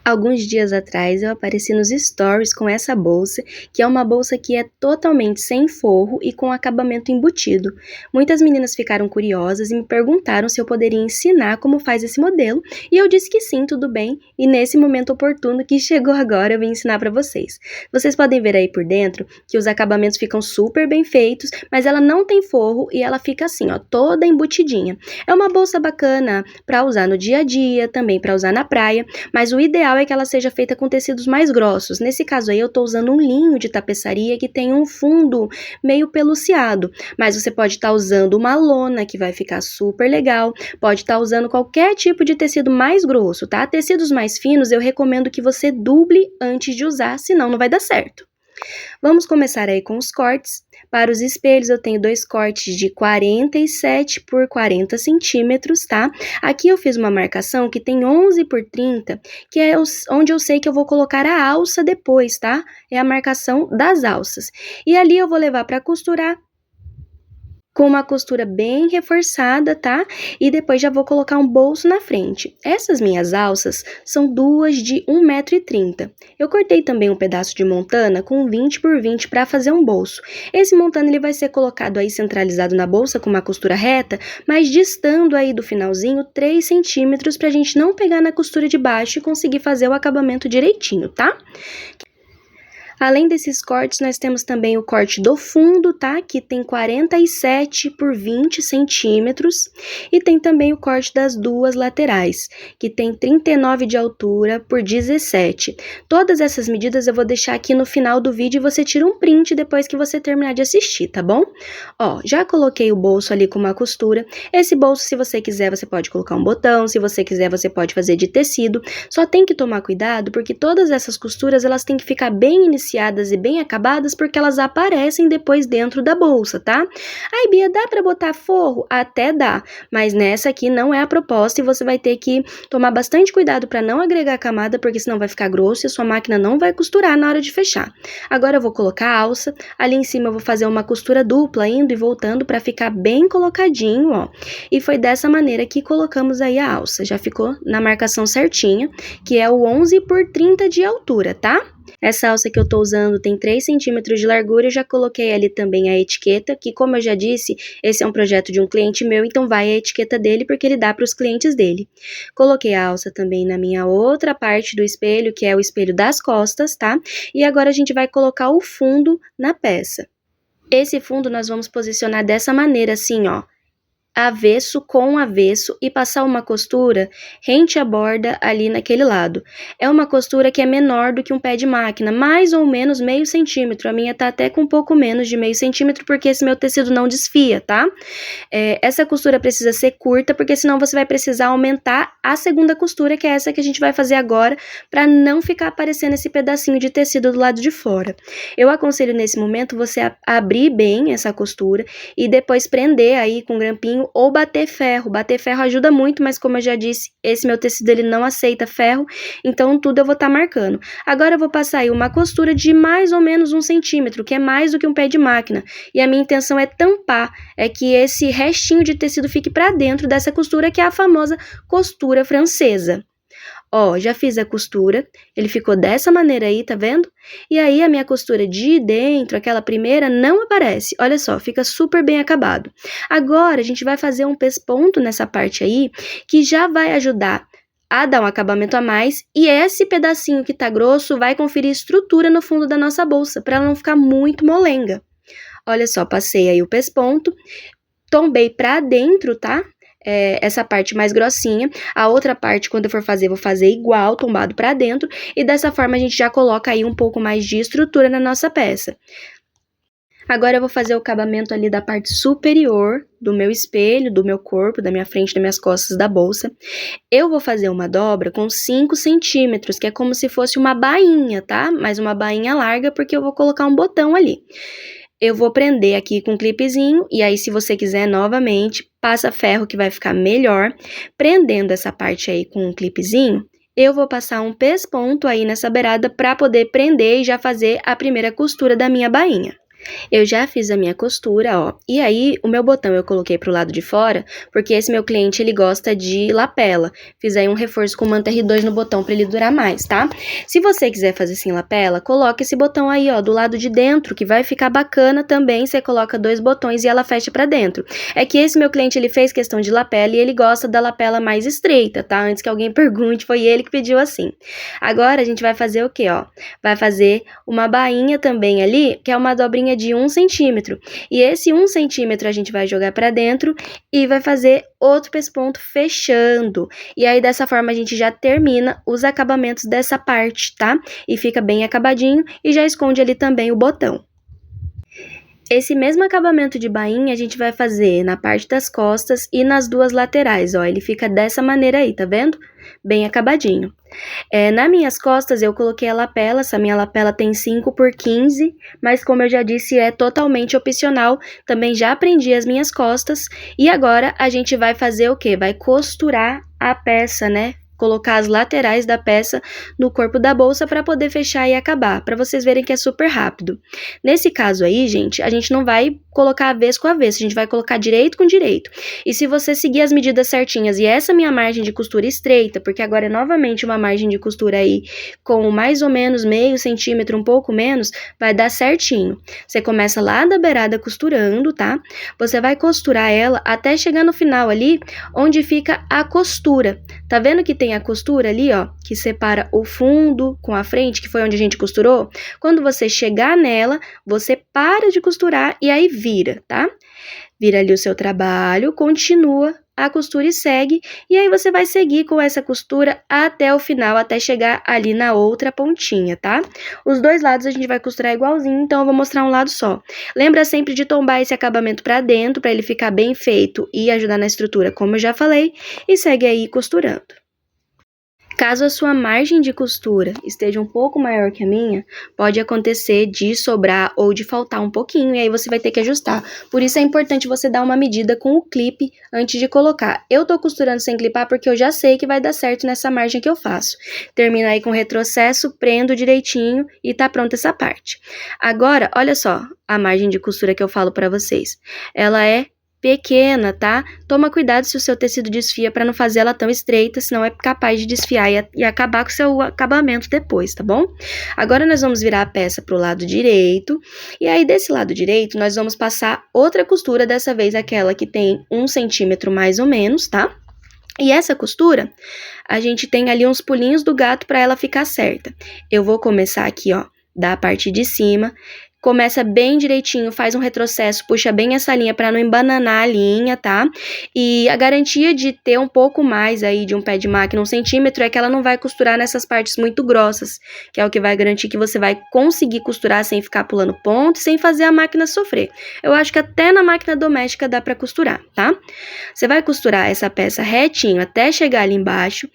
Alguns dias atrás eu apareci nos stories com essa bolsa, que é uma bolsa que é totalmente sem forro e com acabamento embutido. Muitas meninas ficaram curiosas e me perguntaram se eu poderia ensinar como faz esse modelo, e eu disse que sim, tudo bem, e nesse momento oportuno que chegou agora eu vim ensinar para vocês. Vocês podem ver aí por dentro que os acabamentos ficam super bem feitos, mas ela não tem forro e ela fica assim, ó, toda embutidinha. É uma bolsa bacana para usar no dia a dia, também para usar na praia, mas o ideal é que ela seja feita com tecidos mais grossos. Nesse caso aí eu tô usando um linho de tapeçaria que tem um fundo meio peluciado, mas você pode estar usando uma lona que vai ficar super legal, pode estar usando qualquer tipo de tecido mais grosso, tá? Tecidos mais finos eu recomendo que você duble antes de usar, senão não vai dar certo. Vamos começar aí com os cortes. Para os espelhos eu tenho dois cortes de 47 por 40 centímetros, tá? Aqui eu fiz uma marcação que tem 11 por 30, que é onde eu sei que eu vou colocar a alça depois, tá? É a marcação das alças. E ali eu vou levar para costurar com uma costura bem reforçada, tá? E depois já vou colocar um bolso na frente. Essas minhas alças são duas de 1,30 m. Eu cortei também um pedaço de montana com 20 por 20 para fazer um bolso. Esse montana ele vai ser colocado aí centralizado na bolsa com uma costura reta, mas distando aí do finalzinho 3 centímetros para a gente não pegar na costura de baixo e conseguir fazer o acabamento direitinho, tá? Além desses cortes, nós temos também o corte do fundo, tá? Que tem 47 por 20 centímetros. E tem também o corte das duas laterais, que tem 39 de altura por 17. Todas essas medidas eu vou deixar aqui no final do vídeo e você tira um print depois que você terminar de assistir, tá bom? Ó, já coloquei o bolso ali com uma costura. Esse bolso, se você quiser, você pode colocar um botão. Se você quiser, você pode fazer de tecido. Só tem que tomar cuidado, porque todas essas costuras, elas têm que ficar bem iniciadas e bem acabadas, porque elas aparecem depois dentro da bolsa, tá? Ai, Bia, dá pra botar forro? Até dá, mas nessa aqui não é a proposta e você vai ter que tomar bastante cuidado para não agregar camada, porque senão vai ficar grosso e a sua máquina não vai costurar na hora de fechar. Agora eu vou colocar a alça, ali em cima eu vou fazer uma costura dupla, indo e voltando para ficar bem colocadinho, ó. E foi dessa maneira que colocamos aí a alça, já ficou na marcação certinha, que é o 11 por 30 de altura, tá? Essa alça que eu tô usando tem 3 centímetros de largura, eu já coloquei ali também a etiqueta, que como eu já disse, esse é um projeto de um cliente meu, então vai a etiqueta dele porque ele dá para os clientes dele. Coloquei a alça também na minha outra parte do espelho, que é o espelho das costas, tá? E agora a gente vai colocar o fundo na peça. Esse fundo nós vamos posicionar dessa maneira, assim, ó, avesso com avesso e passar uma costura rente à borda ali naquele lado. É uma costura que é menor do que um pé de máquina, mais ou menos meio centímetro. A minha tá até com um pouco menos de meio centímetro, porque esse meu tecido não desfia, tá? Essa costura precisa ser curta, porque senão você vai precisar aumentar a segunda costura, que é essa que a gente vai fazer agora, para não ficar aparecendo esse pedacinho de tecido do lado de fora. Eu aconselho nesse momento você abrir bem essa costura e depois prender aí com grampinho ou bater ferro. Bater ferro ajuda muito, mas como eu já disse, esse meu tecido ele não aceita ferro, então tudo eu vou estar marcando. Agora eu vou passar aí uma costura de mais ou menos 1 centímetro, que é mais do que um pé de máquina, e a minha intenção é tampar, é que esse restinho de tecido fique para dentro dessa costura, que é a famosa costura francesa. Ó, já fiz a costura, ele ficou dessa maneira aí, tá vendo? E aí a minha costura de dentro, aquela primeira, não aparece. Olha só, fica super bem acabado. Agora a gente vai fazer um pesponto nessa parte aí, que já vai ajudar a dar um acabamento a mais, e esse pedacinho que tá grosso vai conferir estrutura no fundo da nossa bolsa, para ela não ficar muito molenga. Olha só, passei aí o pesponto, tombei pra dentro, tá? Essa parte mais grossinha, a outra parte quando eu for fazer, vou fazer igual, tombado pra dentro, e dessa forma a gente já coloca aí um pouco mais de estrutura na nossa peça. Agora eu vou fazer o acabamento ali da parte superior do meu espelho, do meu corpo, da minha frente, das minhas costas, da bolsa. Eu vou fazer uma dobra com 5 centímetros, que é como se fosse uma bainha, tá? Mas uma bainha larga, porque eu vou colocar um botão ali. Eu vou prender aqui com um clipezinho, e aí se você quiser novamente, passa ferro que vai ficar melhor. Prendendo essa parte aí com um clipezinho, eu vou passar um pesponto aí nessa beirada para poder prender e já fazer a primeira costura da minha bainha. Eu já fiz a minha costura, ó. E aí, o meu botão eu coloquei pro lado de fora, porque esse meu cliente, ele gosta de lapela. Fiz aí um reforço com manta R2 no botão pra ele durar mais, tá? Se você quiser fazer sem lapela, coloca esse botão aí, ó, do lado de dentro, que vai ficar bacana também. Você coloca 2 botões e ela fecha pra dentro. É que esse meu cliente, ele fez questão de lapela e ele gosta da lapela mais estreita, tá? Antes que alguém pergunte, foi ele que pediu assim. Agora, a gente vai fazer o quê, ó? Vai fazer uma bainha também ali, que é uma dobrinha de 1 centímetro. E esse 1 centímetro a gente vai jogar para dentro e vai fazer outro pesponto fechando. E aí, dessa forma, a gente já termina os acabamentos dessa parte, tá? E fica bem acabadinho e já esconde ali também o botão. Esse mesmo acabamento de bainha a gente vai fazer na parte das costas e nas duas laterais, ó. Ele fica dessa maneira aí, tá vendo? Bem acabadinho. Nas minhas costas eu coloquei a lapela, essa minha lapela tem 5 por 15, mas como eu já disse, é totalmente opcional, também já prendi as minhas costas, e agora a gente vai fazer o quê? Vai costurar a peça, né? Colocar as laterais da peça no corpo da bolsa para poder fechar e acabar, para vocês verem que é super rápido. Nesse caso aí, gente, a gente não vai colocar avesso com avesso, a gente vai colocar direito com direito. E se você seguir as medidas certinhas e essa minha margem de costura estreita, porque agora é novamente uma margem de costura aí com mais ou menos meio centímetro, um pouco menos, vai dar certinho. Você começa lá da beirada costurando, tá? Você vai costurar ela até chegar no final ali, onde fica a costura. Tá vendo que tem a costura ali, ó, que separa o fundo com a frente, que foi onde a gente costurou? Quando você chegar nela, você para de costurar e aí vira, tá? Vira ali o seu trabalho, continua a costura e segue, e aí você vai seguir com essa costura até o final, até chegar ali na outra pontinha, tá? Os dois lados a gente vai costurar igualzinho, então eu vou mostrar um lado só. Lembra sempre de tombar esse acabamento pra dentro, pra ele ficar bem feito e ajudar na estrutura, como eu já falei, e segue aí costurando. Caso a sua margem de costura esteja um pouco maior que a minha, pode acontecer de sobrar ou de faltar um pouquinho, e aí você vai ter que ajustar. Por isso é importante você dar uma medida com o clipe antes de colocar. Eu tô costurando sem clipar porque eu já sei que vai dar certo nessa margem que eu faço. Termino aí com retrocesso, prendo direitinho e tá pronta essa parte. Agora, olha só a margem de costura que eu falo pra vocês. Ela é pequena, tá? Toma cuidado se o seu tecido desfia para não fazer ela tão estreita, senão é capaz de desfiar e acabar com o seu acabamento depois, tá bom? Agora nós vamos virar a peça pro lado direito, e aí desse lado direito nós vamos passar outra costura, dessa vez aquela que tem 1 centímetro mais ou menos, tá? E essa costura, a gente tem ali uns pulinhos do gato para ela ficar certa. Eu vou começar aqui, ó, da parte de cima. Começa bem direitinho, faz um retrocesso, puxa bem essa linha para não embananar a linha, tá? E a garantia de ter um pouco mais aí de um pé de máquina, 1 centímetro, é que ela não vai costurar nessas partes muito grossas, que é o que vai garantir que você vai conseguir costurar sem ficar pulando ponto, sem fazer a máquina sofrer. Eu acho que até na máquina doméstica dá para costurar, tá? Você vai costurar essa peça retinho até chegar ali embaixo.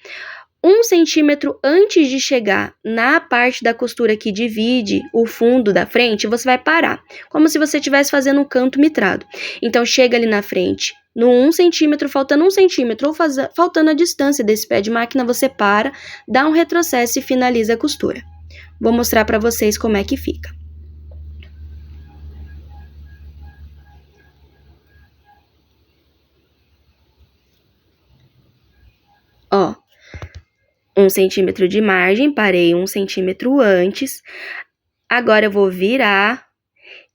1 centímetro antes de chegar na parte da costura que divide o fundo da frente, você vai parar, como se você estivesse fazendo um canto mitrado. Então, chega ali na frente, no 1 centímetro, faltando 1 centímetro, ou faltando a distância desse pé de máquina, você para, dá um retrocesso e finaliza a costura. Vou mostrar para vocês como é que fica. Ó, 1 centímetro de margem, parei 1 centímetro antes. Agora eu vou virar.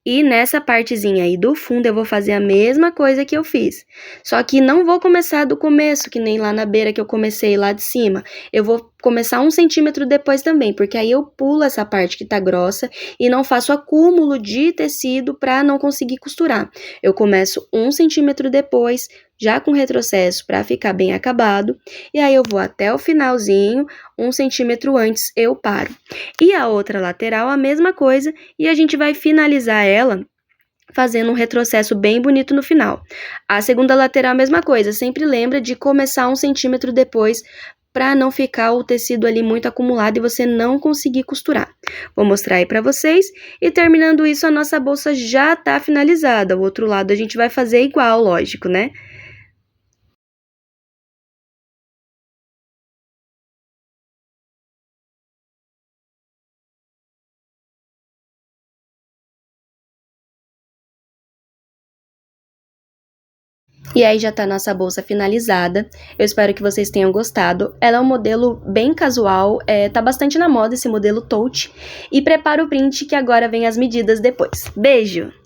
E nessa partezinha aí do fundo eu vou fazer a mesma coisa que eu fiz. Só que não vou começar do começo, que nem lá na beira que eu comecei lá de cima. Eu vou começar 1 centímetro depois também, porque aí eu pulo essa parte que tá grossa e não faço acúmulo de tecido para não conseguir costurar. Eu começo 1 centímetro depois, já com retrocesso para ficar bem acabado, e aí eu vou até o finalzinho, 1 centímetro antes eu paro. E a outra lateral a mesma coisa, e a gente vai finalizar ela fazendo um retrocesso bem bonito no final. A segunda lateral a mesma coisa, sempre lembra de começar 1 centímetro depois para não ficar o tecido ali muito acumulado e você não conseguir costurar. Vou mostrar aí para vocês e terminando isso a nossa bolsa já tá finalizada. O outro lado a gente vai fazer igual, lógico, né? E aí já tá nossa bolsa finalizada. Eu espero que vocês tenham gostado. Ela é um modelo bem casual, tá bastante na moda esse modelo tote. E prepara o print que agora vem as medidas depois. Beijo!